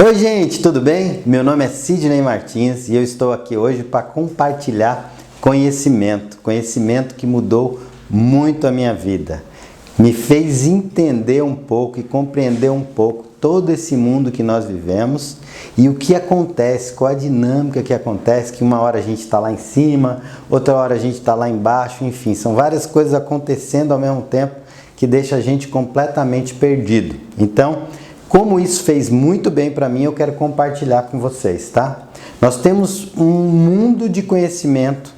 Oi gente, tudo bem? Meu nome é Sidney Martins e eu estou aqui hoje para compartilhar conhecimento que mudou muito a minha vida. Me fez entender um pouco e compreender um pouco todo esse mundo que nós vivemos e o que acontece, qual a dinâmica que acontece, que uma hora a gente está lá em cima, outra hora a gente está lá embaixo, enfim, são várias coisas acontecendo ao mesmo tempo que deixa a gente completamente perdido. Então, como isso fez muito bem para mim, eu quero compartilhar com vocês, tá? Nós temos um mundo de conhecimento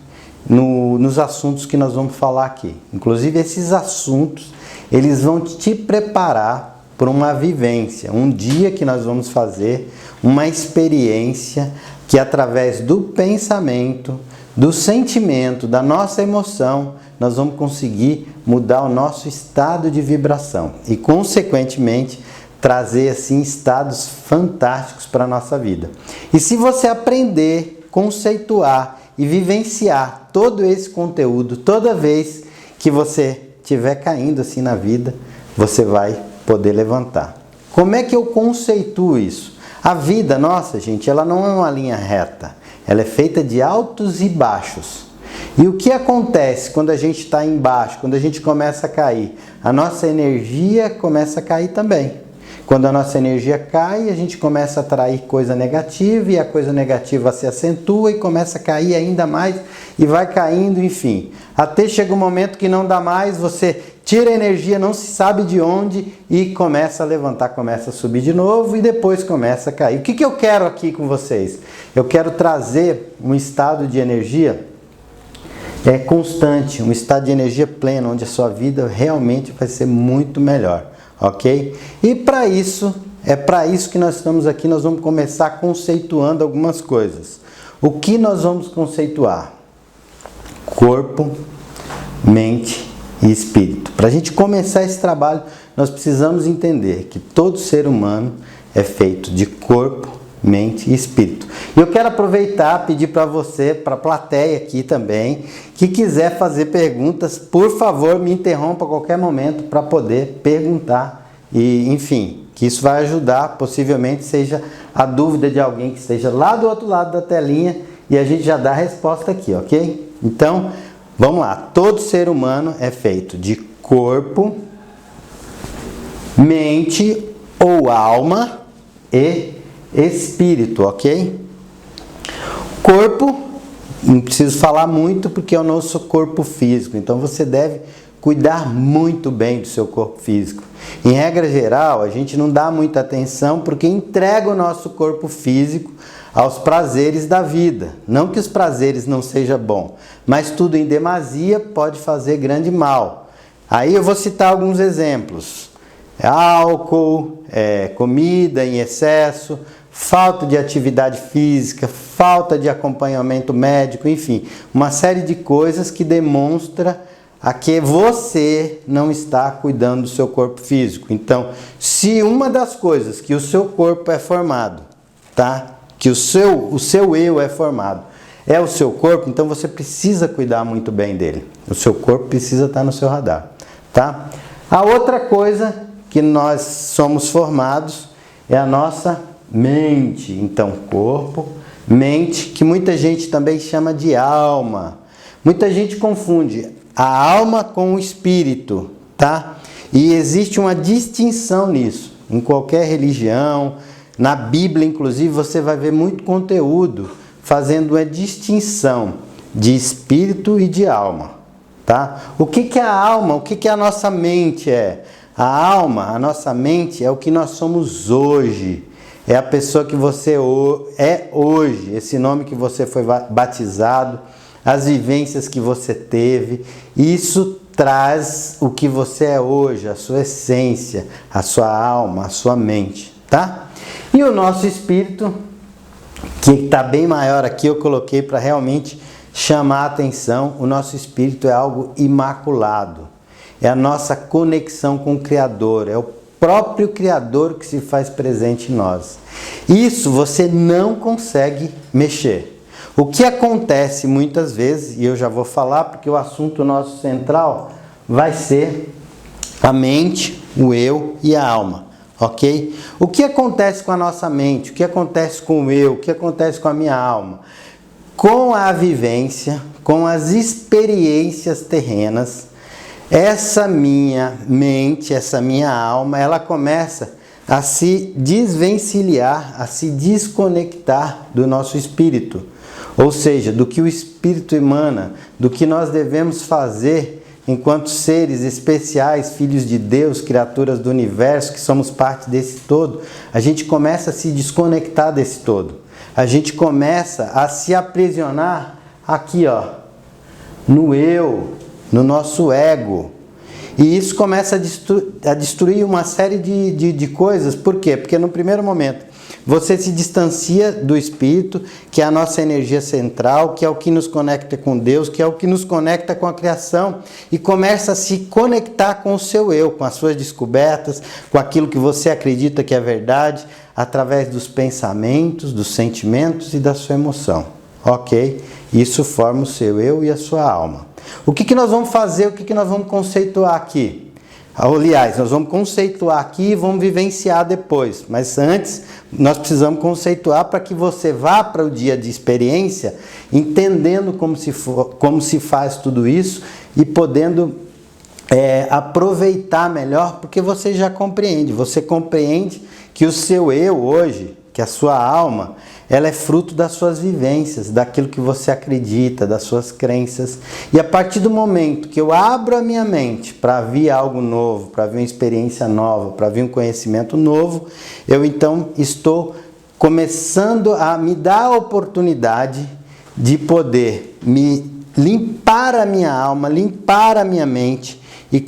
nos assuntos que nós vamos falar aqui. Inclusive, esses assuntos, eles vão te preparar para uma vivência, um dia que nós vamos fazer uma experiência que através do pensamento, do sentimento, da nossa emoção, nós vamos conseguir mudar o nosso estado de vibração e, consequentemente, trazer assim estados fantásticos para a nossa vida. E se você aprender, conceituar e vivenciar todo esse conteúdo, toda vez que você estiver caindo assim na vida, você vai poder levantar. Como é que eu conceituo isso? A vida, nossa gente, ela não é uma linha reta. Ela é feita de altos e baixos. E o que acontece quando a gente está embaixo, quando a gente começa a cair? A nossa energia começa a cair também. Quando a nossa energia cai, a gente começa a atrair coisa negativa e a coisa negativa se acentua e começa a cair ainda mais e vai caindo, enfim. Até chega um momento que não dá mais, você tira a energia, não se sabe de onde e começa a levantar, começa a subir de novo e depois começa a cair. O que eu quero aqui com vocês? Eu quero trazer um estado de energia constante, um estado de energia plena, onde a sua vida realmente vai ser muito melhor. Ok? E para isso, é para isso que nós estamos aqui, nós vamos começar conceituando algumas coisas. O que nós vamos conceituar? Corpo, mente e espírito. Para a gente começar esse trabalho, nós precisamos entender que todo ser humano é feito de corpo, mente e espírito. E eu quero aproveitar, pedir para você, para a plateia aqui também, que quiser fazer perguntas, por favor, me interrompa a qualquer momento para poder perguntar. E, enfim, que isso vai ajudar, possivelmente seja a dúvida de alguém que esteja lá do outro lado da telinha e a gente já dá a resposta aqui, ok? Então, vamos lá. Todo ser humano é feito de corpo, mente ou alma e espírito, ok? Corpo, não preciso falar muito porque é o nosso corpo físico, então você deve cuidar muito bem do seu corpo físico. Em regra geral, a gente não dá muita atenção porque entrega o nosso corpo físico aos prazeres da vida. Não que os prazeres não sejam bons, mas tudo em demasia pode fazer grande mal. Aí eu vou citar alguns exemplos. Álcool, comida em excesso, falta de atividade física, falta de acompanhamento médico, enfim, uma série de coisas que demonstra a que você não está cuidando do seu corpo físico. Então, se uma das coisas que o seu corpo é formado, tá? Que o seu eu é formado, é o seu corpo, então você precisa cuidar muito bem dele. O seu corpo precisa estar no seu radar, tá? A outra coisa que nós somos formados é a nossa mente. Então, corpo, mente, que muita gente também chama de alma. Muita gente confunde a alma com o espírito, tá? E existe uma distinção nisso. Em qualquer religião, na Bíblia, inclusive, você vai ver muito conteúdo fazendo uma distinção de espírito e de alma, tá? O que é a alma? O que a nossa mente é? A alma, a nossa mente é o que nós somos hoje. É a pessoa que você é hoje, esse nome que você foi batizado, as vivências que você teve. Isso traz o que você é hoje, a sua essência, a sua alma, a sua mente, tá? E o nosso espírito, que está bem maior aqui, eu coloquei para realmente chamar a atenção. O nosso espírito é algo imaculado. É a nossa conexão com o Criador, é o próprio Criador que se faz presente em nós. Isso você não consegue mexer. O que acontece muitas vezes, e eu já vou falar porque o assunto nosso central vai ser a mente, o eu e a alma. ok? O que acontece com a nossa mente? O que acontece com o eu? O que acontece com a minha alma? Com a vivência, com as experiências terrenas, essa minha mente, essa minha alma, ela começa a se desvencilhar, a se desconectar do nosso espírito. Ou seja, do que o espírito emana, do que nós devemos fazer enquanto seres especiais, filhos de Deus, criaturas do universo, que somos parte desse todo. A gente começa a se desconectar desse todo. A gente começa a se aprisionar aqui, ó, no eu, no nosso ego. E isso começa a destruir uma série de coisas. Por quê? Porque no primeiro momento você se distancia do Espírito, que é a nossa energia central, que é o que nos conecta com Deus, que é o que nos conecta com a criação, e começa a se conectar com o seu eu, com as suas descobertas, com aquilo que você acredita que é verdade, através dos pensamentos, dos sentimentos e da sua emoção. Ok? Isso forma o seu eu e a sua alma. O que nós vamos fazer? O que nós vamos conceituar aqui? Aliás, nós vamos conceituar aqui e vamos vivenciar depois. Mas antes, nós precisamos conceituar para que você vá para o dia de experiência entendendo como se faz tudo isso e podendo aproveitar melhor, porque você já compreende. Você compreende que o seu eu hoje, que a sua alma, ela é fruto das suas vivências, daquilo que você acredita, das suas crenças. E a partir do momento que eu abro a minha mente para vir algo novo, para vir uma experiência nova, para vir um conhecimento novo, eu então estou começando a me dar a oportunidade de poder me limpar a minha alma, limpar a minha mente e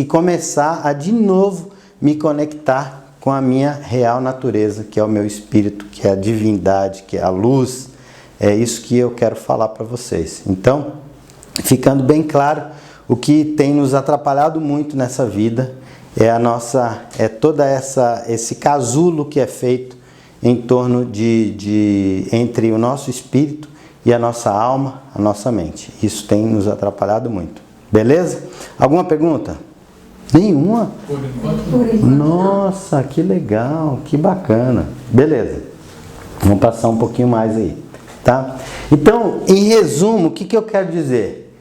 começar a de novo me conectar com a minha real natureza, que é o meu espírito, que é a divindade, que é a luz. É isso que eu quero falar para vocês. Então, ficando bem claro, o que tem nos atrapalhado muito nessa vida é toda esse casulo que é feito em torno entre o nosso espírito e a nossa alma, a nossa mente. Isso tem nos atrapalhado muito. Beleza? Alguma pergunta? Nenhuma? Por enquanto. Nossa, que legal, que bacana. Beleza, vamos passar um pouquinho mais aí, tá? Então, em resumo, o que eu quero dizer?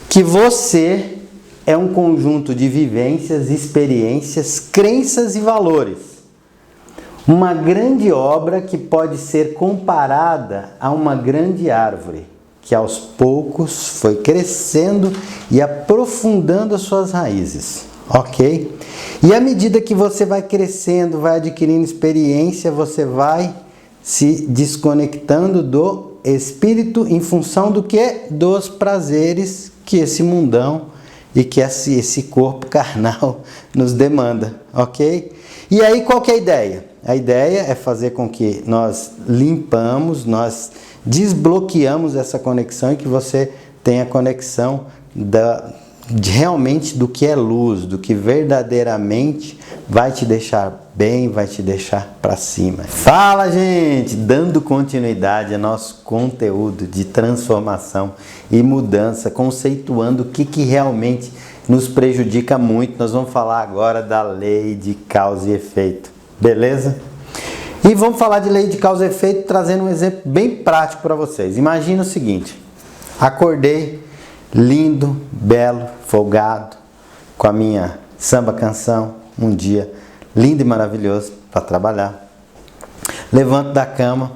Que você é um conjunto de vivências, experiências, crenças e valores. Uma grande obra que pode ser comparada a uma grande árvore, que aos poucos foi crescendo e aprofundando as suas raízes. Ok? E à medida que você vai crescendo, vai adquirindo experiência, você vai se desconectando do espírito em função do que? Dos prazeres que esse mundão e que esse corpo carnal nos demanda. Ok? E aí qual que é a ideia? A ideia é fazer com que nós limpamos, nós desbloqueamos essa conexão e que você tenha conexão realmente do que é luz, do que verdadeiramente vai te deixar bem, vai te deixar para cima. Fala, gente! Dando continuidade ao nosso conteúdo de transformação e mudança, conceituando o que realmente nos prejudica muito. Nós vamos falar agora da lei de causa e efeito, beleza? E vamos falar de lei de causa e efeito trazendo um exemplo bem prático para vocês. Imagina o seguinte: acordei lindo, belo, folgado, com a minha samba canção, um dia lindo e maravilhoso para trabalhar. Levanto da cama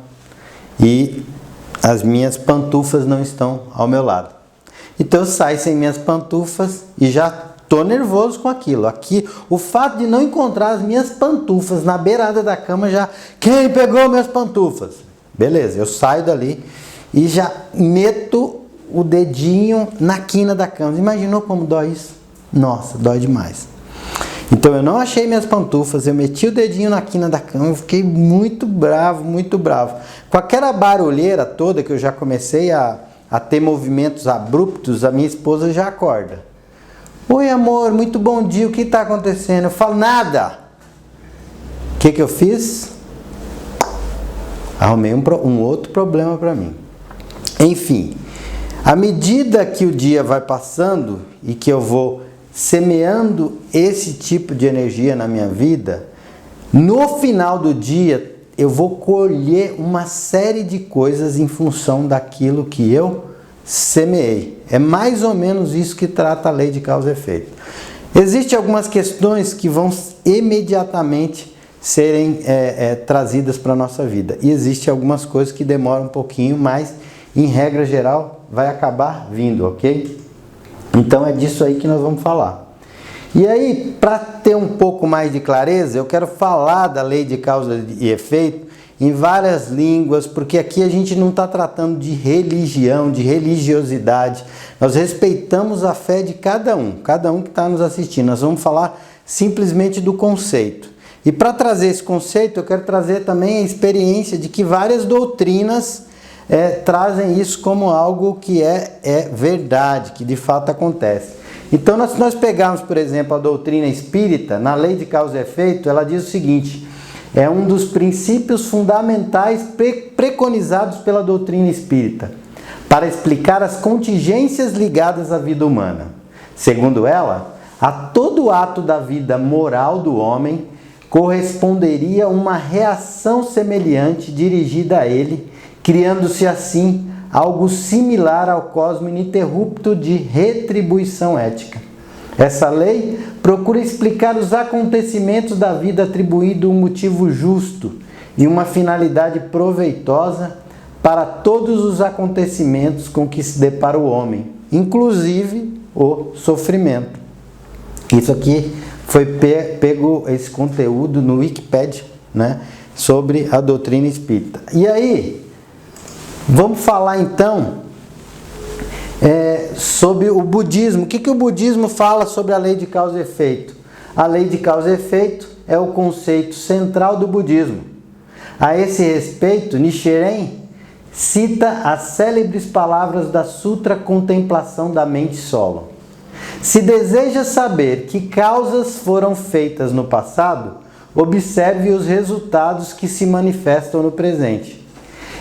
e as minhas pantufas não estão ao meu lado. Então eu saio sem minhas pantufas e já estou nervoso com aquilo. Aqui, o fato de não encontrar as minhas pantufas na beirada da cama já... Quem pegou minhas pantufas? Beleza, eu saio dali e já meto o dedinho na quina da cama. Imaginou como dói isso? Nossa, dói demais. Então eu não achei minhas pantufas, eu meti o dedinho na quina da cama, eu fiquei muito bravo, muito bravo. Com aquela barulheira toda que eu já comecei a ter movimentos abruptos, a minha esposa já acorda. Oi, amor, muito bom dia, o que está acontecendo? Eu falo, nada. O que eu fiz? Arrumei um outro problema para mim. Enfim, à medida que o dia vai passando e que eu vou semeando esse tipo de energia na minha vida, No final do dia, eu vou colher uma série de coisas em função daquilo que eu semeei. É mais ou menos isso que trata a lei de causa e efeito. Existem algumas questões que vão imediatamente serem trazidas para a nossa vida. E existem algumas coisas que demoram um pouquinho, mas em regra geral vai acabar vindo, ok? Então é disso aí que nós vamos falar. E aí, para ter um pouco mais de clareza, eu quero falar da lei de causa e efeito em várias línguas, porque aqui a gente não está tratando de religião, de religiosidade. Nós respeitamos a fé de cada um que está nos assistindo. Nós vamos falar simplesmente do conceito. E para trazer esse conceito, eu quero trazer também a experiência de que várias doutrinas trazem isso como algo que é verdade, que de fato acontece. Então, se nós pegarmos, por exemplo, a doutrina espírita, na lei de causa e efeito, ela diz o seguinte: é um dos princípios fundamentais preconizados pela doutrina espírita para explicar as contingências ligadas à vida humana. Segundo ela, a todo ato da vida moral do homem corresponderia uma reação semelhante dirigida a ele, criando-se assim algo similar ao cosmo ininterrupto de retribuição ética. Essa lei procura explicar os acontecimentos da vida atribuindo um motivo justo e uma finalidade proveitosa para todos os acontecimentos com que se depara o homem, inclusive o sofrimento. Isso aqui foi pego esse conteúdo no Wikipedia, né, sobre a doutrina espírita. E aí, vamos falar então sobre o budismo. O que o budismo fala sobre a lei de causa e efeito? A lei de causa e efeito é o conceito central do budismo. A esse respeito, Nichiren cita as célebres palavras da Sutra Contemplação da Mente Solo. Se deseja saber que causas foram feitas no passado, observe os resultados que se manifestam no presente.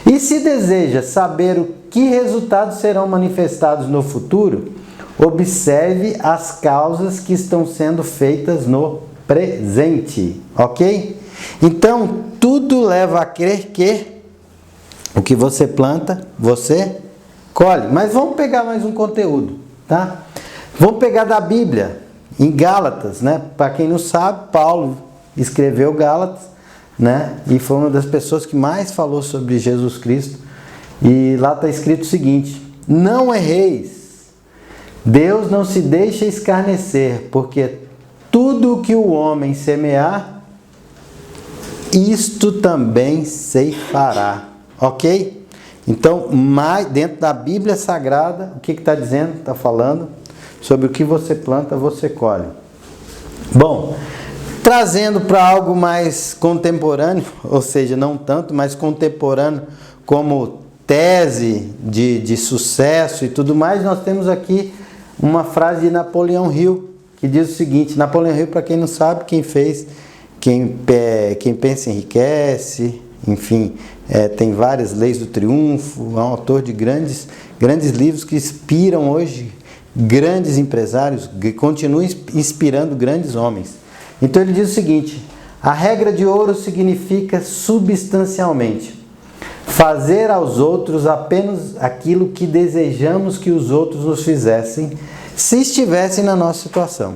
E se deseja saber o que resultados serão manifestados no futuro, observe as causas que estão sendo feitas no presente, ok? Então, tudo leva a crer que o que você planta, você colhe. Mas vamos pegar mais um conteúdo, tá? Vamos pegar da Bíblia, em Gálatas, né? Para quem não sabe, Paulo escreveu Gálatas, né? E foi uma das pessoas que mais falou sobre Jesus Cristo. E lá está escrito o seguinte: não erreis, Deus não se deixa escarnecer, porque tudo o que o homem semear, isto também ceifará, ok? Então, dentro da Bíblia Sagrada, o que está dizendo? Está falando sobre o que você planta, você colhe. Bom, trazendo para algo mais contemporâneo, ou seja, não tanto, mas contemporâneo como tese de sucesso e tudo mais, nós temos aqui uma frase de Napoleão Hill, que diz o seguinte: Napoleão Hill, para quem não sabe, quem pensa enriquece, enfim, tem várias leis do triunfo, é um autor de grandes livros que inspiram hoje grandes empresários, que continuam inspirando grandes homens. Então ele diz o seguinte: a regra de ouro significa substancialmente fazer aos outros apenas aquilo que desejamos que os outros nos fizessem se estivessem na nossa situação.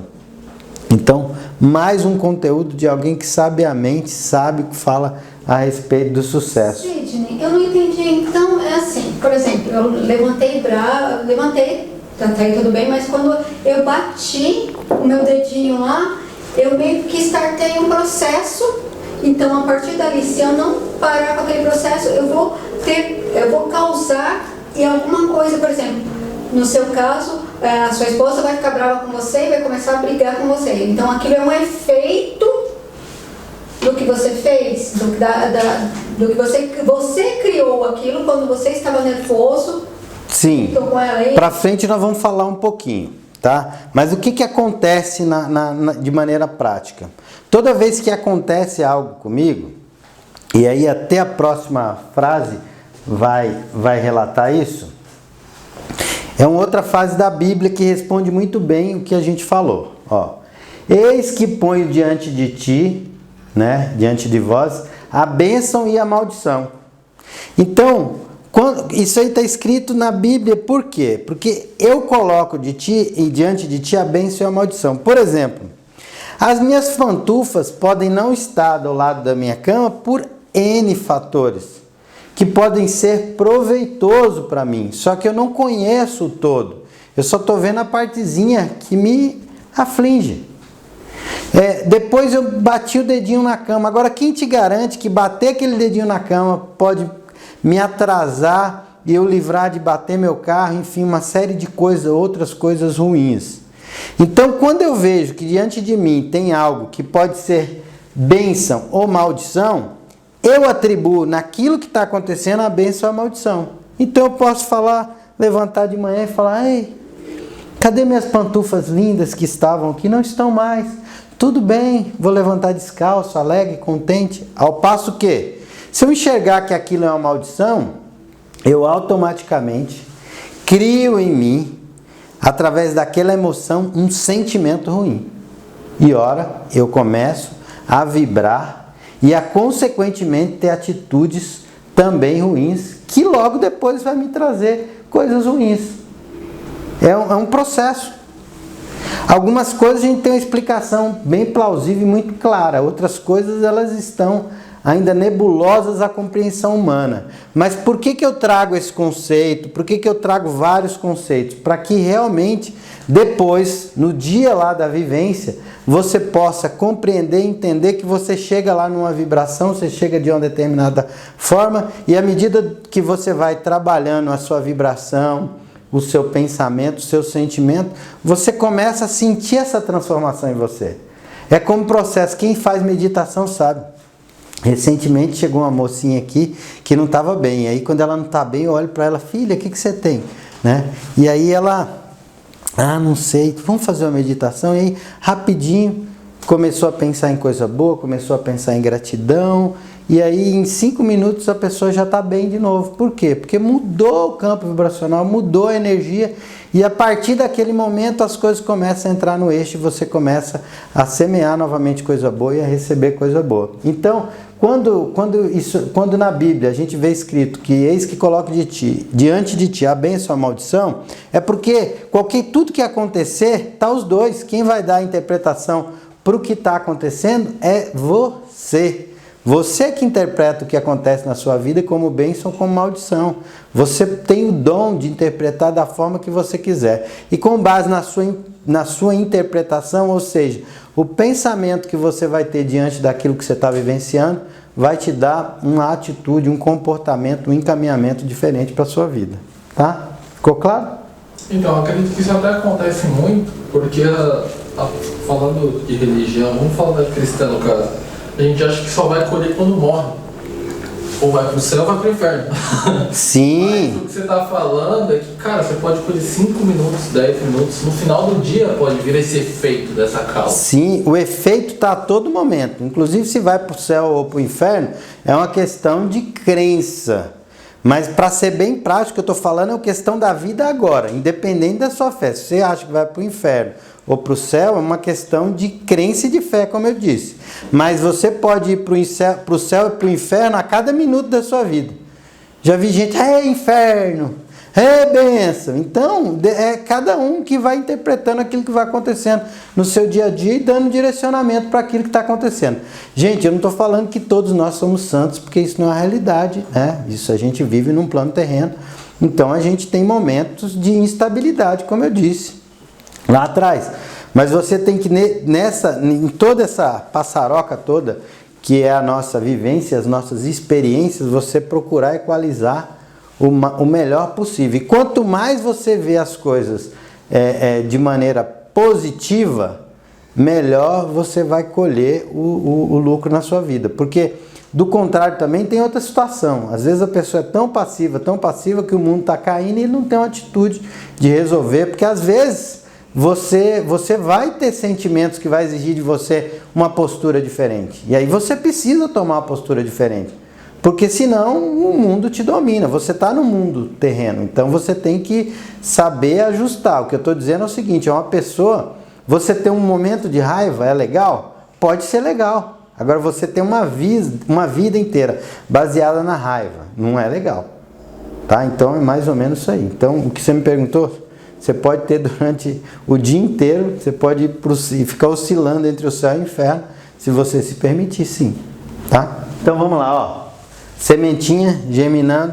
Então, mais um conteúdo de alguém que sabiamente sabe o que fala a respeito do sucesso. Sidney, eu não entendi. Então, é assim, por exemplo, eu levantei, tá aí tudo bem, mas quando eu bati o meu dedinho lá, eu meio que startei um processo. Então, a partir dali, se eu não parar com aquele processo, eu vou causar em alguma coisa. Por exemplo, no seu caso, a sua esposa vai ficar brava com você e vai começar a brigar com você. Então, aquilo é um efeito do que você fez, do que você criou aquilo quando você estava nervoso. Sim, para frente nós vamos falar um pouquinho, tá? Mas o que acontece de maneira prática? Toda vez que acontece algo comigo, e aí até a próxima frase vai relatar isso, é uma outra frase da Bíblia que responde muito bem o que a gente falou. Ó, eis que ponho diante de ti né, diante de vós, a bênção e a maldição. Então, isso aí está escrito na Bíblia, por quê? Porque eu coloco de ti e diante de ti a bênção e a maldição. Por exemplo, as minhas pantufas podem não estar do lado da minha cama por N fatores, que podem ser proveitoso para mim, só que eu não conheço o todo. Eu só estou vendo a partezinha que me aflige. Depois eu bati o dedinho na cama. Agora, quem te garante que bater aquele dedinho na cama pode me atrasar e eu livrar de bater meu carro, enfim, uma série de coisas, outras coisas ruins. Então, quando eu vejo que diante de mim tem algo que pode ser bênção ou maldição, eu atribuo naquilo que está acontecendo a bênção ou a maldição. Então eu posso levantar de manhã e falar: ei, cadê minhas pantufas lindas que estavam aqui? Não estão mais. Tudo bem, vou levantar descalço, alegre, contente. Ao passo que, se eu enxergar que aquilo é uma maldição, eu automaticamente crio em mim, através daquela emoção, um sentimento ruim. E ora, eu começo a vibrar e a consequentemente ter atitudes também ruins, que logo depois vai me trazer coisas ruins. É um processo. Algumas coisas a gente tem uma explicação bem plausível e muito clara, outras coisas elas estão ainda nebulosas à compreensão humana. Mas por que eu trago esse conceito? Por que eu trago vários conceitos? Para que realmente depois, no dia lá da vivência, você possa compreender e entender que você chega lá numa vibração, você chega de uma determinada forma, e à medida que você vai trabalhando a sua vibração, o seu pensamento, o seu sentimento, você começa a sentir essa transformação em você. É como um processo, quem faz meditação sabe. Recentemente chegou uma mocinha aqui que não estava bem. Aí quando ela não está bem, eu olho para ela: filha, o que você tem? Né? E aí ela, não sei, vamos fazer uma meditação. E aí rapidinho começou a pensar em coisa boa, começou a pensar em gratidão. E aí em 5 minutos a pessoa já está bem de novo. Por quê? Porque mudou o campo vibracional, mudou a energia. E a partir daquele momento as coisas começam a entrar no eixo e você começa a semear novamente coisa boa e a receber coisa boa. Então, quando na Bíblia a gente vê escrito que eis que coloco diante de ti a bênção e a maldição, é porque tudo que acontecer, tá os dois. Quem vai dar a interpretação para o que está acontecendo é você. Você que interpreta o que acontece na sua vida como bênção ou como maldição. Você tem o dom de interpretar da forma que você quiser. E com base na sua interpretação, ou seja, o pensamento que você vai ter diante daquilo que você está vivenciando, vai te dar uma atitude, um comportamento, um encaminhamento diferente para a sua vida. Tá? Ficou claro? Então, eu acredito que isso até acontece muito, porque falando de religião, vamos falar da cristã no caso, a gente acha que só vai colher quando morre. Ou vai pro céu ou vai pro inferno. Sim. Mas o que você está falando é que, cara, você pode colher 5 minutos, 10 minutos, no final do dia pode vir esse efeito dessa causa. Sim, o efeito está a todo momento. Inclusive, se vai pro céu ou pro inferno, é uma questão de crença. Mas para ser bem prático, eu estou falando é uma questão da vida agora, independente da sua fé. Se você acha que vai pro inferno ou para o céu, é uma questão de crença e de fé, como eu disse. Mas você pode ir para o céu e para o inferno a cada minuto da sua vida. Já vi gente: inferno, bênção. Então, é cada um que vai interpretando aquilo que vai acontecendo no seu dia a dia e dando direcionamento para aquilo que está acontecendo. Gente, eu não estou falando que todos nós somos santos, porque isso não é a realidade, né? Isso a gente vive num plano terreno. Então, a gente tem momentos de instabilidade, como eu disse lá atrás. Mas você tem que, em toda essa passaroca toda, que é a nossa vivência, as nossas experiências, você procurar equalizar o melhor possível. E quanto mais você vê as coisas de maneira positiva, melhor você vai colher o lucro na sua vida. Porque, do contrário, também tem outra situação. Às vezes a pessoa é tão passiva que o mundo está caindo e ele não tem uma atitude de resolver, porque às vezes você vai ter sentimentos que vai exigir de você uma postura diferente. E aí você precisa tomar uma postura diferente. Porque senão o mundo te domina. Você está no mundo terreno. Então você tem que saber ajustar. O que eu estou dizendo é o seguinte: é uma pessoa, você ter um momento de raiva é legal? Pode ser legal. Agora você tem uma vida inteira baseada na raiva. Não é legal. Tá? Então é mais ou menos isso aí. Então o que você me perguntou, você pode ter durante o dia inteiro, você pode ficar oscilando entre o céu e o inferno, se você se permitir, sim. Tá? Então vamos lá, ó. Sementinha germinando.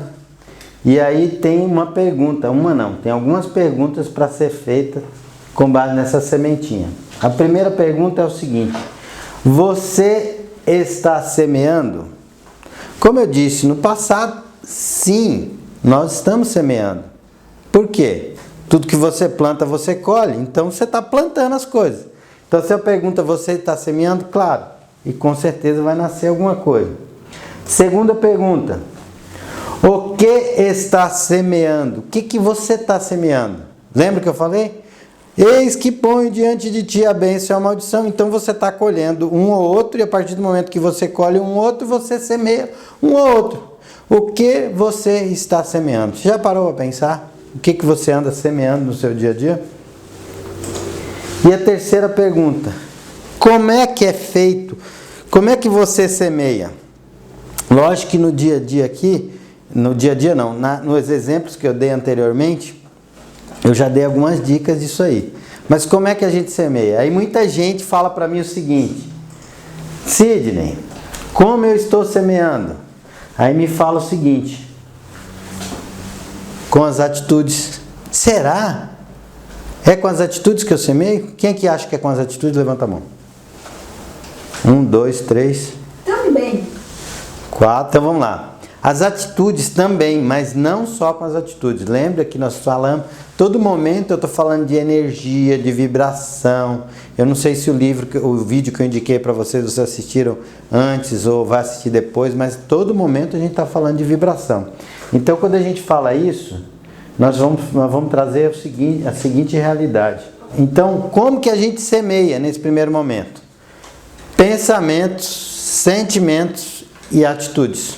E aí tem uma pergunta, tem algumas perguntas para ser feita com base nessa sementinha. A primeira pergunta é o seguinte: você está semeando? Como eu disse no passado, sim, nós estamos semeando. Por quê? Tudo que você planta, você colhe. Então você está plantando as coisas. Então se eu pergunto, você está semeando? Claro. E com certeza vai nascer alguma coisa. Segunda pergunta: o que está semeando? O que você está semeando? Lembra que eu falei? Eis que ponho diante de ti a bênção e a maldição. Então você está colhendo um ou outro, e a partir do momento que você colhe um ou outro, você semeia um ou outro. O que você está semeando? Você já parou para pensar? O que você anda semeando no seu dia a dia? E a terceira pergunta: como é que é feito? Como é que você semeia? Lógico que no dia a dia aqui, no dia a dia não, nos exemplos que eu dei anteriormente, eu já dei algumas dicas disso aí. Mas como é que a gente semeia? Aí muita gente fala para mim o seguinte: Sidney, como eu estou semeando? Aí me fala o seguinte: com as atitudes. Será? É com as atitudes que eu semeio? Quem é que acha que é com as atitudes? Levanta a mão. 1, 2, 3. Também. 4. Então vamos lá. As atitudes também, mas não só com as atitudes. Lembra que nós falamos, todo momento eu estou falando de energia, de vibração. Eu não sei se o vídeo que eu indiquei para vocês assistiram antes ou vai assistir depois, mas todo momento a gente está falando de vibração. Então quando a gente fala isso, nós vamos trazer a seguinte realidade. Então como que a gente semeia nesse primeiro momento? Pensamentos, sentimentos e atitudes.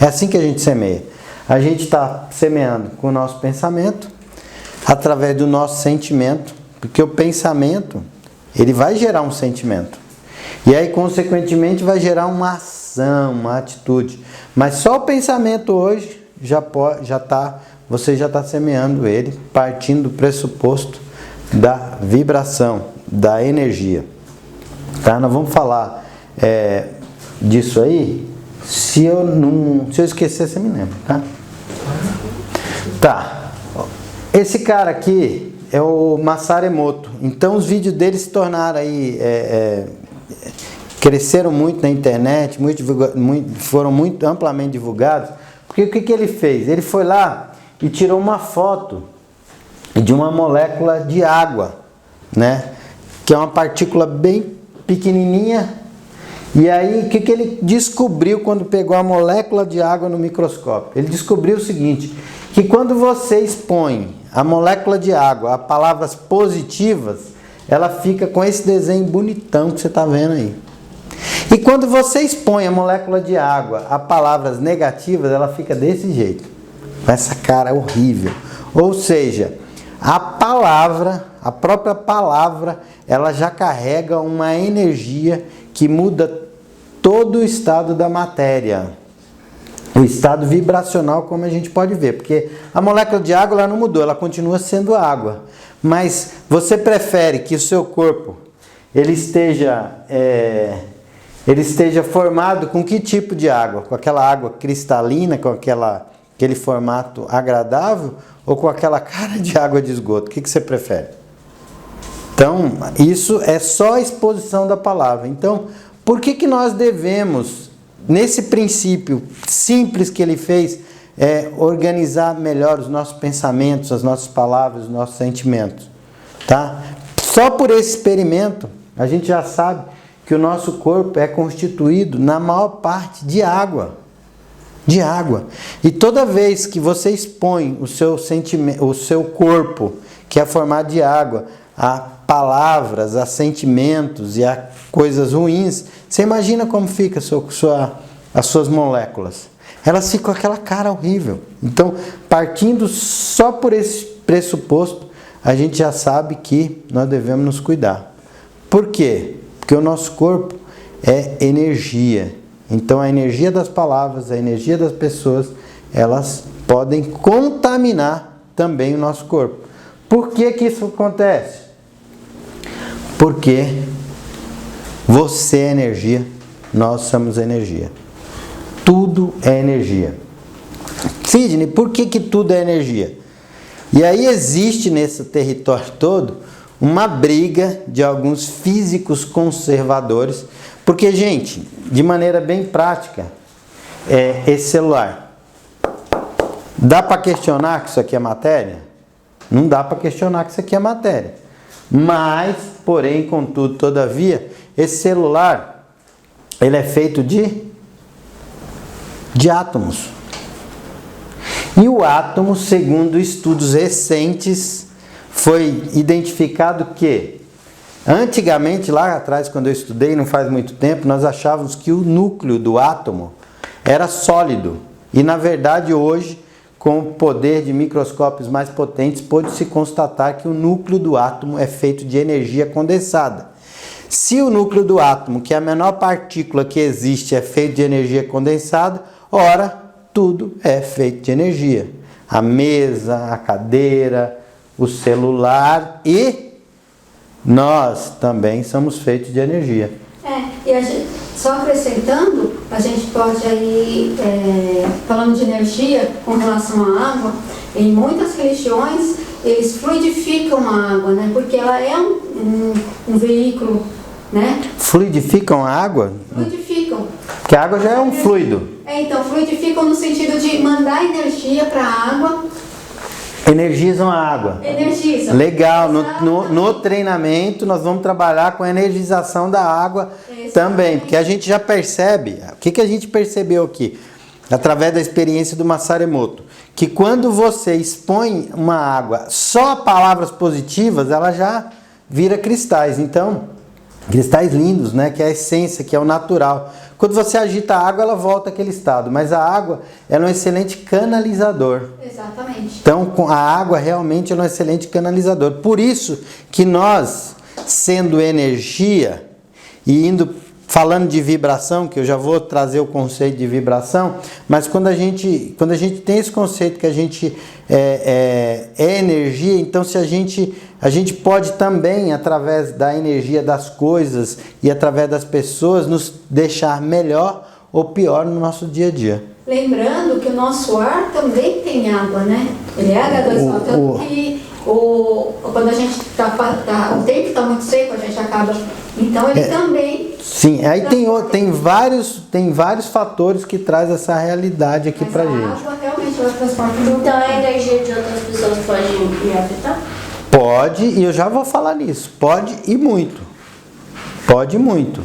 É assim que a gente semeia. A gente está semeando com o nosso pensamento, através do nosso sentimento, porque o pensamento, ele vai gerar um sentimento. E aí, consequentemente, vai gerar uma ação, uma atitude. Mas só o pensamento hoje, você já está semeando ele, partindo do pressuposto da vibração, da energia. Tá? Nós vamos falar disso aí. Se eu esquecer, você me lembra, tá? Tá. Esse cara aqui é o Masaru Emoto. Então os vídeos dele se tornaram aí, cresceram muito na internet, foram muito amplamente divulgados. Porque o que ele fez? Ele foi lá e tirou uma foto de uma molécula de água, né? Que é uma partícula bem pequenininha. E aí, o que ele descobriu quando pegou a molécula de água no microscópio? Ele descobriu o seguinte: que quando você expõe a molécula de água a palavras positivas, ela fica com esse desenho bonitão que você está vendo aí. E quando você expõe a molécula de água a palavras negativas, ela fica desse jeito, com essa cara horrível. Ou seja, a própria palavra, ela já carrega uma energia que muda todo o estado da matéria, o estado vibracional, como a gente pode ver, porque a molécula de água ela não mudou, ela continua sendo água, mas você prefere que o seu corpo ele esteja formado com que tipo de água? Com aquela água cristalina, com aquele formato agradável, ou com aquela cara de água de esgoto? O que você prefere? Então, isso é só a exposição da palavra. Então, por que nós devemos, nesse princípio simples que ele fez, organizar melhor os nossos pensamentos, as nossas palavras, os nossos sentimentos? Tá? Só por esse experimento, a gente já sabe que o nosso corpo é constituído, na maior parte, de água. De água. E toda vez que você expõe o seu corpo, que é formado de água, a palavras, a sentimentos e a coisas ruins, você imagina como fica as suas moléculas. Elas ficam com aquela cara horrível. Então, partindo só por esse pressuposto, a gente já sabe que nós devemos nos cuidar. Por quê? Porque o nosso corpo é energia. Então a energia das palavras, a energia das pessoas, elas podem contaminar também o nosso corpo. Por que que isso acontece? Porque você é energia, nós somos energia. Tudo é energia. Sidney, por que que tudo é energia? E aí existe nesse território todo uma briga de alguns físicos conservadores, porque, gente, de maneira bem prática, esse celular, dá para questionar que isso aqui é matéria? Não dá para questionar que isso aqui é matéria. Mas, porém, contudo, todavia, esse celular, ele é feito de átomos. E o átomo, segundo estudos recentes, foi identificado que, antigamente, lá atrás, quando eu estudei, não faz muito tempo, nós achávamos que o núcleo do átomo era sólido. E, na verdade, hoje, com o poder de microscópios mais potentes, pôde-se constatar que o núcleo do átomo é feito de energia condensada. Se o núcleo do átomo, que é a menor partícula que existe, é feito de energia condensada, ora, tudo é feito de energia. A mesa, a cadeira, o celular e nós também somos feitos de energia. E só acrescentando, a gente pode aí, falando de energia com relação à água, em muitas religiões eles fluidificam a água, né? Porque ela é um veículo, né? Fluidificam a água? Fluidificam. Porque a água já é um fluido. Então, fluidificam no sentido de mandar energia para a água. Energizam a água. Energizam. Legal. No treinamento nós vamos trabalhar com a energização da água também. Porque a gente já percebe, o que a gente percebeu aqui? Através da experiência do Masaru Emoto, que quando você expõe uma água só a palavras positivas, ela já vira cristais. Então, cristais lindos, né? Que é a essência, que é o natural. Quando você agita a água, ela volta àquele estado. Mas a água ela é um excelente canalizador. Exatamente. Então, a água realmente é um excelente canalizador. Por isso que nós, sendo energia e falando de vibração, que eu já vou trazer o conceito de vibração, mas quando a gente tem esse conceito que a gente é energia, então se a gente pode também, através da energia das coisas e através das pessoas, nos deixar melhor ou pior no nosso dia a dia. Lembrando que o nosso ar também tem água, né? Ele é H2O, tanto que quando a gente o tempo está muito seco, a gente acaba... Então ele também... Sim, aí tem vários fatores que traz essa realidade aqui pra gente. A água realmente ela transporta... Então a energia de outras pessoas pode me afetar? Pode, e eu já vou falar nisso. Pode e muito. Pode e muito.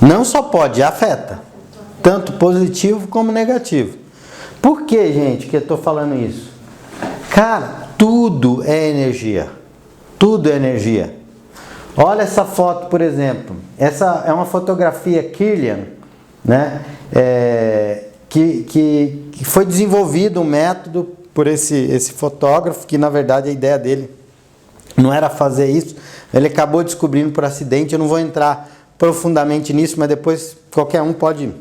Não só pode, afeta. Tanto positivo como negativo. Por que, gente, que eu estou falando isso? Cara, tudo é energia. Tudo é energia. Olha essa foto, por exemplo. Essa é uma fotografia Kirlian, né? Que foi desenvolvido um método por esse fotógrafo, que na verdade a ideia dele não era fazer isso. Ele acabou descobrindo por acidente. Eu não vou entrar profundamente nisso, mas depois qualquer um pode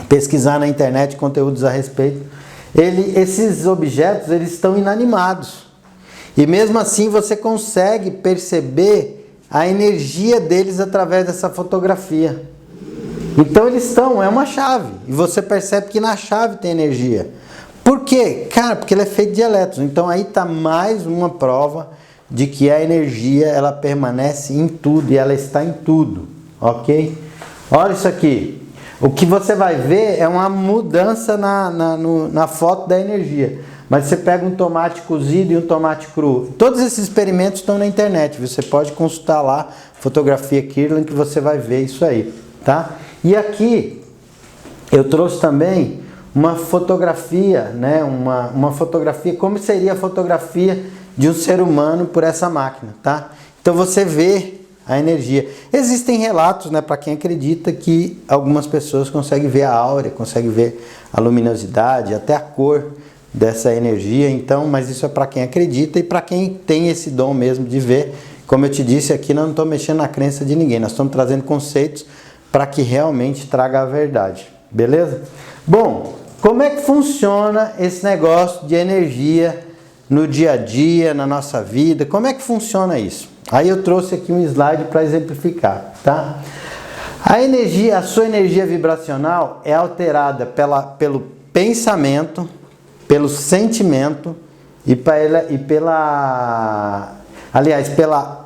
pesquisar na internet conteúdos a respeito. Esses objetos, eles estão inanimados. E mesmo assim você consegue perceber a energia deles através dessa fotografia. Então eles estão, é uma chave. E você percebe que na chave tem energia. Por quê? Cara, porque ele é feito de elétrons. Então aí está mais uma prova de que a energia, ela permanece em tudo e ela está em tudo. Ok? Olha isso aqui. O que você vai ver é uma mudança na foto da energia. Mas você pega um tomate cozido e um tomate cru. Todos esses experimentos estão na internet. Você pode consultar lá, fotografia Kirlian, que você vai ver isso aí. Tá? E aqui eu trouxe também uma fotografia, né? Uma fotografia, como seria a fotografia de um ser humano por essa máquina. Tá? Então você vê a energia. Existem relatos, né, para quem acredita, que algumas pessoas conseguem ver a áurea, conseguem ver a luminosidade, até a cor dessa energia. Então, mas isso é para quem acredita e para quem tem esse dom mesmo de ver. Como eu te disse aqui, nós não estamos mexendo na crença de ninguém, nós estamos trazendo conceitos para que realmente traga a verdade. Beleza? Bom, como é que funciona esse negócio de energia no dia a dia, na nossa vida? Como é que funciona isso? Aí eu trouxe aqui um slide para exemplificar, tá? A sua energia vibracional é alterada pelo pensamento, pelo sentimento e pela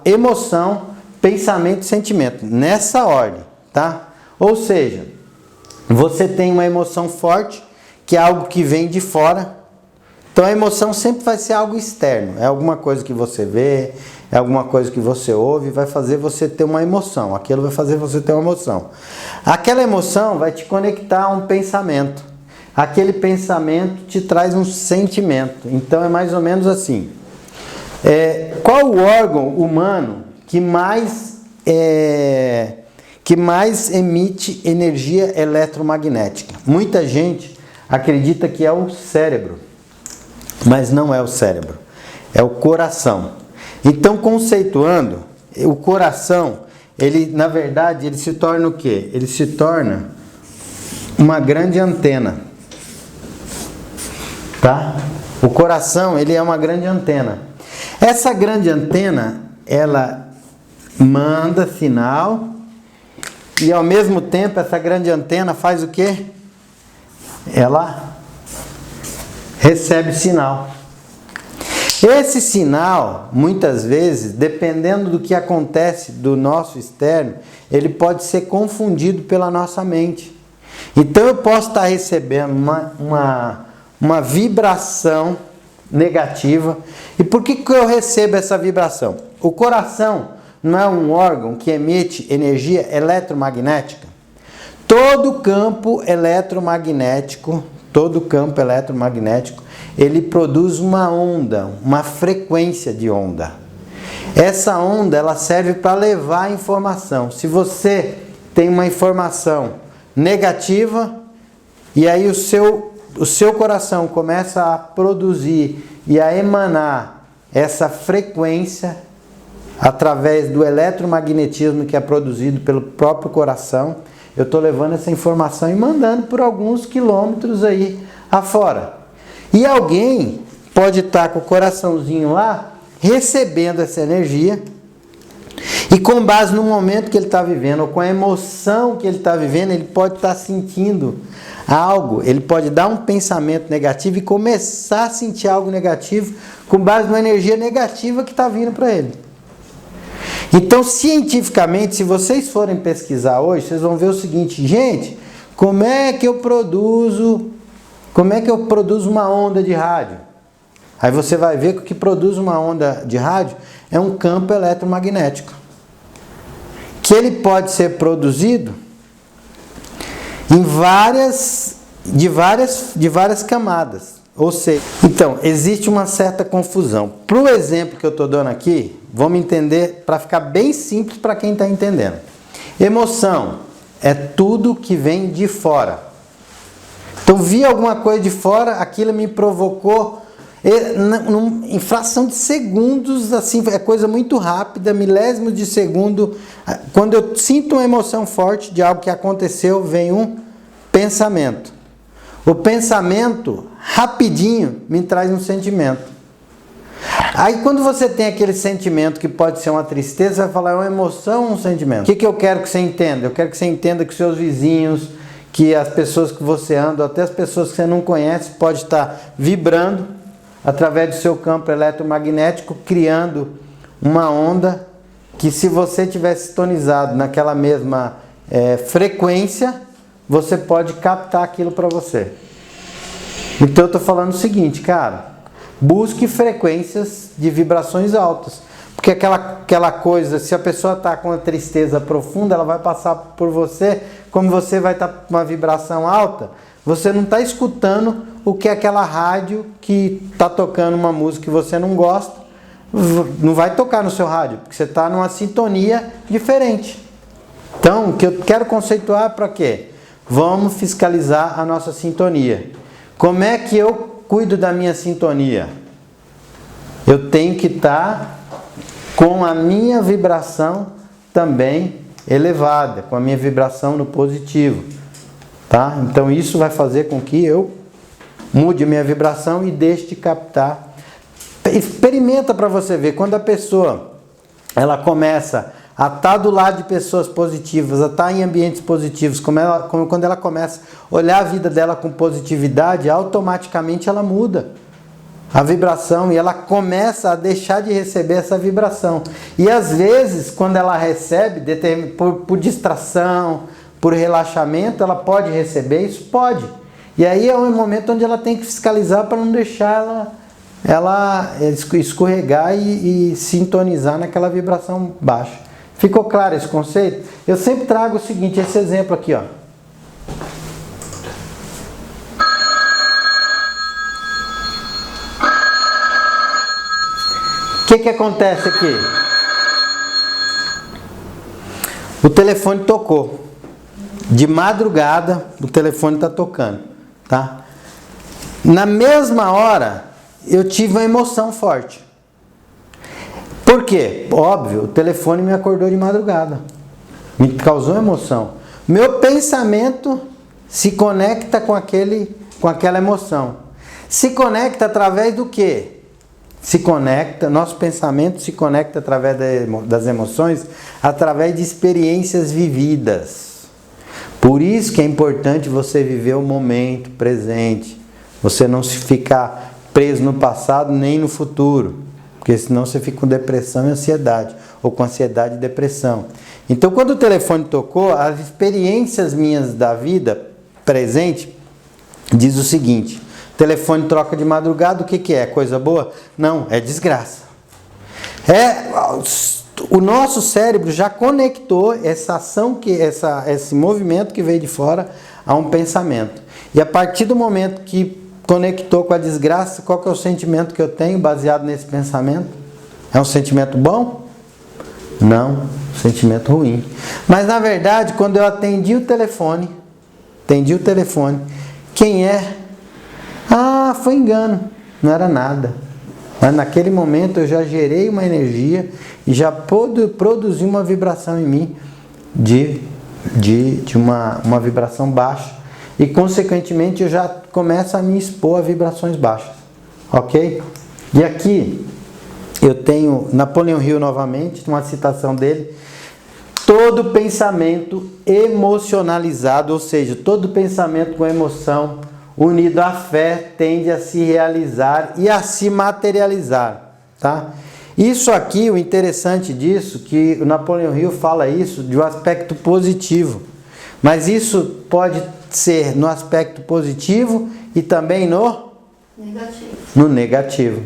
emoção, pensamento e sentimento. Nessa ordem, tá? Ou seja, você tem uma emoção forte, que é algo que vem de fora. Então a emoção sempre vai ser algo externo. É alguma coisa que você vê, é alguma coisa que você ouve, vai fazer você ter uma emoção. Aquilo vai fazer você ter uma emoção. Aquela emoção vai te conectar a um pensamento. Aquele pensamento te traz um sentimento. Então é mais ou menos assim. Qual o órgão humano que mais emite energia eletromagnética? Muita gente acredita que é o cérebro, mas não é o cérebro, é o coração. Então, conceituando, o coração, na verdade, ele se torna o quê? Ele se torna uma grande antena, tá? O coração, ele é uma grande antena. Essa grande antena, ela manda sinal e ao mesmo tempo essa grande antena faz o quê? Ela recebe sinal. Esse sinal, muitas vezes, dependendo do que acontece do nosso externo, ele pode ser confundido pela nossa mente. Então eu posso estar recebendo uma vibração negativa. E por que eu recebo essa vibração? O coração não é um órgão que emite energia eletromagnética? Todo campo eletromagnético, ele produz uma onda, uma frequência de onda. Essa onda, ela serve para levar informação. Se você tem uma informação negativa, e aí o seu coração começa a produzir e a emanar essa frequência através do eletromagnetismo que é produzido pelo próprio coração, eu estou levando essa informação e mandando por alguns quilômetros aí afora. E alguém pode estar com o coraçãozinho lá, recebendo essa energia, e com base no momento que ele está vivendo, ou com a emoção que ele está vivendo, ele pode estar sentindo algo, ele pode dar um pensamento negativo e começar a sentir algo negativo com base numa energia negativa que está vindo para ele. Então, cientificamente, se vocês forem pesquisar hoje, vocês vão ver o seguinte: gente, como é que eu produzo uma onda de rádio? Aí você vai ver que o que produz uma onda de rádio é um campo eletromagnético, que ele pode ser produzido de várias camadas. Ou seja, então, existe uma certa confusão. Para o exemplo que eu estou dando aqui, vamos entender, para ficar bem simples para quem está entendendo. Emoção é tudo que vem de fora. Então, vi alguma coisa de fora, aquilo me provocou, em fração de segundos, assim, é coisa muito rápida, milésimos de segundo. Quando eu sinto uma emoção forte de algo que aconteceu, vem um pensamento. O pensamento, rapidinho, me traz um sentimento. Aí quando você tem aquele sentimento que pode ser uma tristeza, você vai falar, é uma emoção ou um sentimento? O que eu quero que você entenda? Eu quero que você entenda que os seus vizinhos, que as pessoas que você anda, até as pessoas que você não conhece, pode estar vibrando através do seu campo eletromagnético, criando uma onda que, se você tivesse sintonizado naquela mesma frequência, você pode captar aquilo para você. Então eu estou falando o seguinte, cara, busque frequências de vibrações altas, porque aquela coisa, se a pessoa está com uma tristeza profunda, ela vai passar por você, como você vai estar com uma vibração alta, você não está escutando o que é aquela rádio que está tocando uma música que você não gosta, não vai tocar no seu rádio, porque você está numa sintonia diferente. Então, o que eu quero conceituar é para quê? Vamos fiscalizar a nossa sintonia. Como é que eu cuido da minha sintonia? Eu tenho que estar com a minha vibração também elevada, com a minha vibração no positivo, tá? Então isso vai fazer com que eu mude a minha vibração e deixe de captar. Experimenta para você ver, quando a pessoa ela começa a estar do lado de pessoas positivas, a estar em ambientes positivos, quando ela começa a olhar a vida dela com positividade, automaticamente ela muda a vibração e ela começa a deixar de receber essa vibração. E às vezes, quando ela recebe, por distração, por relaxamento, ela pode receber, isso pode. E aí é um momento onde ela tem que fiscalizar para não deixar ela escorregar e sintonizar naquela vibração baixa. Ficou claro esse conceito? Eu sempre trago o seguinte, esse exemplo aqui, ó. O que acontece aqui? O telefone tocou. De madrugada, o telefone está tocando, tá? Na mesma hora, eu tive uma emoção forte. Por quê? Óbvio, o telefone me acordou de madrugada. Me causou emoção. Meu pensamento se conecta com aquela emoção. Se conecta através do quê? Nosso pensamento se conecta através das emoções, através de experiências vividas. Por isso que é importante você viver o momento presente. Você não se ficar preso no passado nem no futuro. Porque senão você fica com depressão e ansiedade. Ou com ansiedade e depressão. Então quando o telefone tocou, as experiências minhas da vida presente diz o seguinte: telefone troca de madrugada, o que é? Coisa boa? Não, é desgraça. O nosso cérebro já conectou essa ação, esse movimento que veio de fora a um pensamento. E a partir do momento que conectou com a desgraça, qual que é o sentimento que eu tenho baseado nesse pensamento? É um sentimento bom? Não, sentimento ruim. Mas na verdade, quando eu atendi o telefone, quem é? Ah, foi engano, não era nada. Mas naquele momento eu já gerei uma energia e já produzi uma vibração em mim de uma vibração baixa. E consequentemente eu já começo a me expor a vibrações baixas. Ok? E aqui eu tenho Napoleão Hill novamente, uma citação dele. Todo pensamento emocionalizado, ou seja, todo pensamento com emoção unido à fé tende a se realizar e a se materializar, tá? Isso aqui, o interessante disso, que o Napoleão Hill fala isso de um aspecto positivo, mas isso pode ser no aspecto positivo e também no negativo.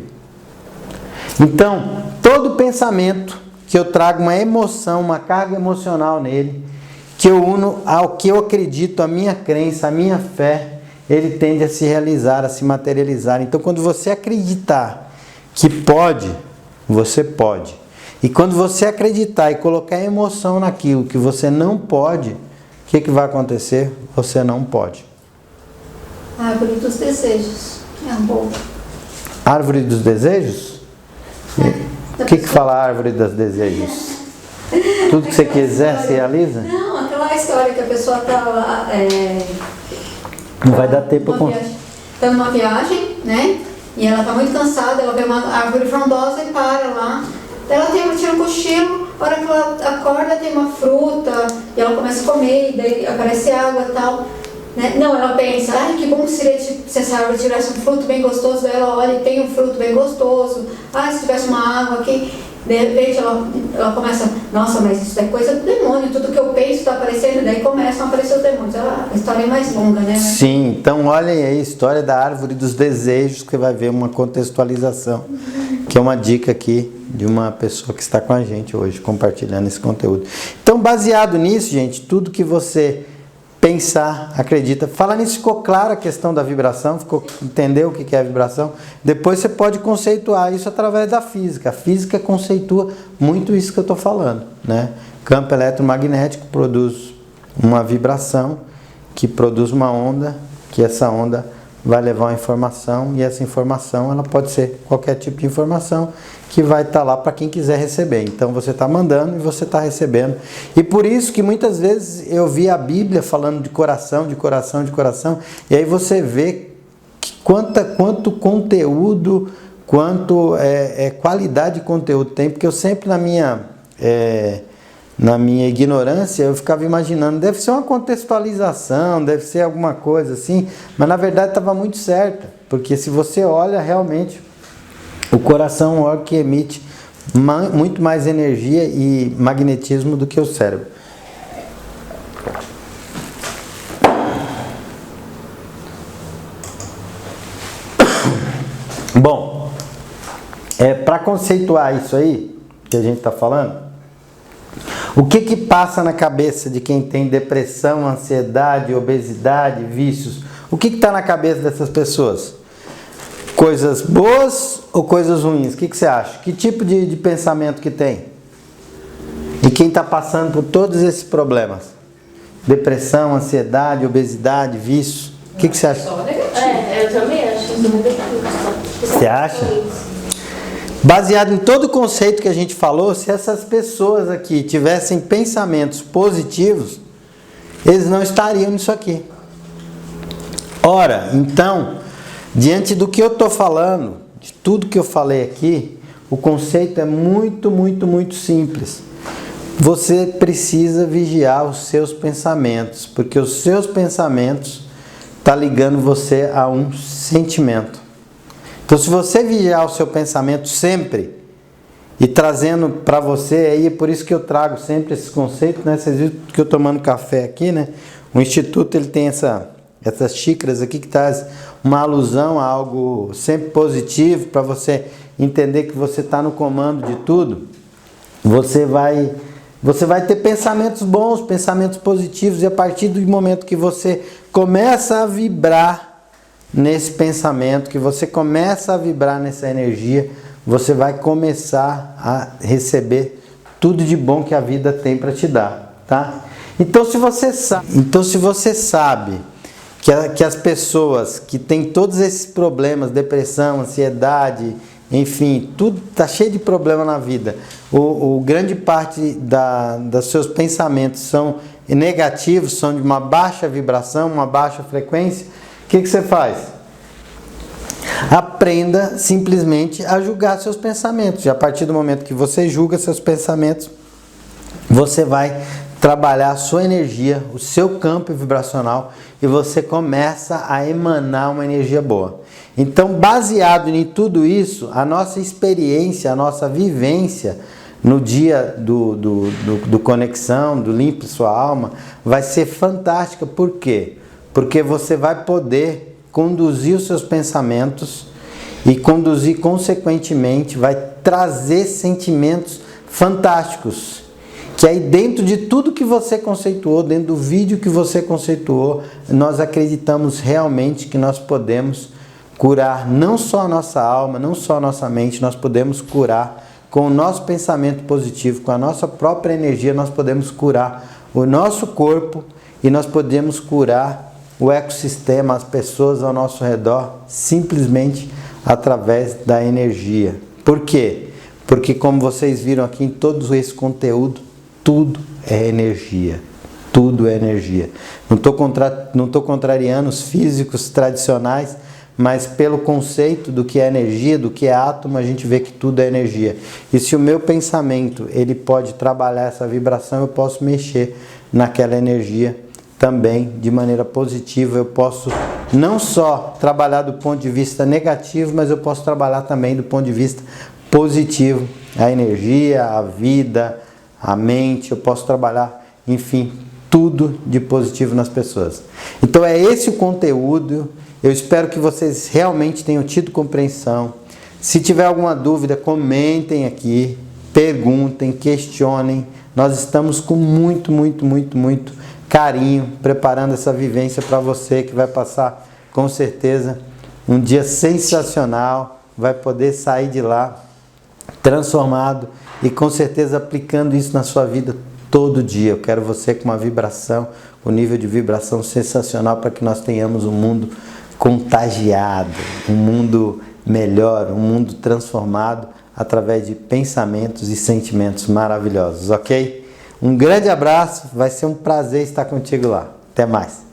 Então, todo pensamento que eu trago uma emoção, uma carga emocional nele, que eu uno ao que eu acredito, a minha crença, a minha fé, ele tende a se realizar, a se materializar. Então, quando você acreditar que pode, você pode. E quando você acreditar e colocar emoção naquilo que você não pode, o que vai acontecer? Você não pode. Árvore dos desejos. É um bom. Árvore dos desejos? O que fala a árvore dos desejos? Tudo que você quiser se realiza? Não, aquela história que a pessoa está lá... Não vai dar tempo para... Está numa viagem, né? E ela está muito cansada, ela vê uma árvore frondosa e para lá. Ela tira um cochilo, a hora que ela acorda tem uma fruta, e ela começa a comer, e daí aparece água e tal. Né? Não, ela pensa, ai, que bom seria se essa árvore tivesse um fruto bem gostoso. Daí ela olha e tem um fruto bem gostoso. Ah, se tivesse uma água aqui. De repente ela começa, nossa, mas isso é coisa do demônio, tudo que eu penso está aparecendo, daí começam a aparecer os demônios. A história é mais longa, né? Sim, então olhem aí a história da árvore dos desejos, que vai ver uma contextualização, que é uma dica aqui de uma pessoa que está com a gente hoje, compartilhando esse conteúdo. Então, baseado nisso, gente, tudo que você pensar, acredita. Falar nisso, ficou clara a questão da vibração, entendeu o que é a vibração? Depois você pode conceituar isso através da física. A física conceitua muito isso que eu estou falando, né? Campo eletromagnético produz uma vibração que produz uma onda, que essa onda vai levar uma informação, e essa informação ela pode ser qualquer tipo de informação que vai estar lá para quem quiser receber. Então você está mandando e você está recebendo. E por isso que muitas vezes eu vi a Bíblia falando de coração, de coração, de coração, e aí você vê que quanto conteúdo, quanto qualidade de conteúdo tem, porque eu sempre na minha ignorância, eu ficava imaginando, deve ser uma contextualização, deve ser alguma coisa assim, mas na verdade estava muito certa, porque se você olha realmente, o coração é um órgão que emite muito mais energia e magnetismo do que o cérebro. Bom, para conceituar isso aí que a gente está falando, o que passa na cabeça de quem tem depressão, ansiedade, obesidade, vícios? O que está na cabeça dessas pessoas? Coisas boas ou coisas ruins? O que você acha? Que tipo de pensamento que tem? E quem está passando por todos esses problemas? Depressão, ansiedade, obesidade, vícios? O que você acha? Eu também acho isso negativo. Você acha? Baseado em todo o conceito que a gente falou, se essas pessoas aqui tivessem pensamentos positivos, eles não estariam nisso aqui. Ora, então, diante do que eu estou falando, de tudo que eu falei aqui, o conceito é muito, muito, muito simples. Você precisa vigiar os seus pensamentos, porque os seus pensamentos estão ligando você a um sentimento. Então, se você vigiar o seu pensamento sempre e trazendo para você, aí é por isso que eu trago sempre esses conceitos, né? Vocês viram que eu tomando café aqui, né? O Instituto ele tem essas xícaras aqui que traz uma alusão a algo sempre positivo para você entender que você está no comando de tudo. Você vai ter pensamentos bons, pensamentos positivos, e a partir do momento que você começa a vibrar nesse pensamento, que você começa a vibrar nessa energia, você vai começar a receber tudo de bom que a vida tem para te dar, tá? Então se você sabe que as pessoas que têm todos esses problemas, depressão, ansiedade, enfim, tudo está cheio de problema na vida, grande parte dos seus pensamentos são negativos, são de uma baixa vibração, uma baixa frequência, o que você faz? Aprenda simplesmente a julgar seus pensamentos. E a partir do momento que você julga seus pensamentos, você vai trabalhar a sua energia, o seu campo vibracional, e você começa a emanar uma energia boa. Então, baseado em tudo isso, a nossa experiência, a nossa vivência no dia do Conexão, do Limpe Sua Alma, vai ser fantástica. Por quê? Porque você vai poder conduzir os seus pensamentos e conduzir consequentemente, vai trazer sentimentos fantásticos. Que aí dentro de tudo que você conceituou, dentro do vídeo que você conceituou, nós acreditamos realmente que nós podemos curar não só a nossa alma, não só a nossa mente, nós podemos curar com o nosso pensamento positivo, com a nossa própria energia, nós podemos curar o nosso corpo e nós podemos curar o ecossistema, as pessoas ao nosso redor, simplesmente através da energia. Por quê? Porque como vocês viram aqui em todo esse conteúdo, tudo é energia. Tudo é energia. Não estou contrariando os físicos tradicionais, mas pelo conceito do que é energia, do que é átomo, a gente vê que tudo é energia. E se o meu pensamento ele pode trabalhar essa vibração, eu posso mexer naquela energia também de maneira positiva. Eu posso não só trabalhar do ponto de vista negativo, mas eu posso trabalhar também do ponto de vista positivo. A energia, a vida, a mente, eu posso trabalhar, enfim, tudo de positivo nas pessoas. Então é esse o conteúdo. Eu espero que vocês realmente tenham tido compreensão. Se tiver alguma dúvida, comentem aqui, perguntem, questionem. Nós estamos com muito, muito, muito, muito carinho preparando essa vivência para você, que vai passar com certeza um dia sensacional, vai poder sair de lá transformado e com certeza aplicando isso na sua vida todo dia. Eu quero você com uma vibração, um nível de vibração sensacional para que nós tenhamos um mundo contagiado, um mundo melhor, um mundo transformado através de pensamentos e sentimentos maravilhosos, ok? Um grande abraço, vai ser um prazer estar contigo lá. Até mais!